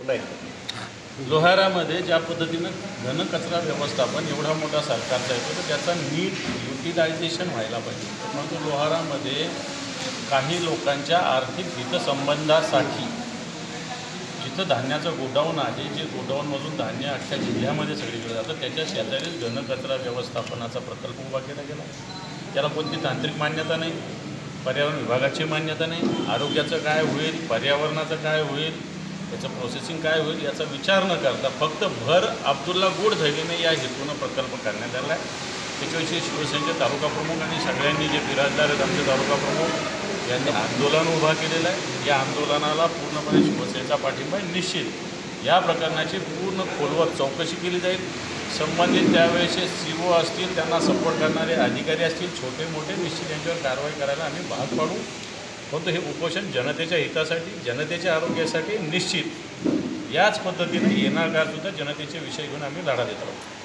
लोहारामध्ये ज्या पद्धतीनं घनकचरा व्यवस्थापन एवढा मोठा सरकारचा येतो तर त्याचा नीट युटिलायझेशन व्हायला पाहिजे. परंतु लोहारामध्ये काही लोकांच्या आर्थिक हितसंबंधासाठी जिथं धान्याचं गोडाऊन आहे, जे गोडाऊनमधून धान्य अख्ख्या जिल्ह्यामध्ये सगळीकडे जातं, त्याच्या शेजारीच घनकचरा व्यवस्थापनाचा प्रकल्प उभा केला गेला. त्याला कोणती तांत्रिक मान्यता नाही, पर्यावरण विभागाची मान्यता नाही. आरोग्याचं काय होईल, पर्यावरणाचं काय होईल, याचं प्रोसेसिंग काय होईल याचा विचार न करता फक्त भर अब्दुल्ला गुड धैर्याने या हेतूनं प्रकल्प करण्यात आला आहे. त्याच्याविषयी शिवसेनेचे तालुका प्रमुख आणि सगळ्यांनी जे बिराजदार आहेत आमचे तालुका प्रमुख यांनी आंदोलन उभा केलेलं आहे. या आंदोलनाला पूर्णपणे शिवसेनेचा पाठिंबा आहे. निश्चित या प्रकरणाची पूर्ण खोलवर चौकशी केली जाईल. संबंधित त्यावेळेचे CO असतील, त्यांना सपोर्ट करणारे अधिकारी असतील, छोटे मोठे, निश्चित यांच्यावर कारवाई करायला आम्ही भाग पाडू. परंतु हे उपोषण जनतेच्या हितासाठी, जनतेच्या आरोग्यासाठी निश्चित याच पद्धतीने येणार काळसुद्धा जनतेचे विषय घेऊन आम्ही लढा देत आहोत.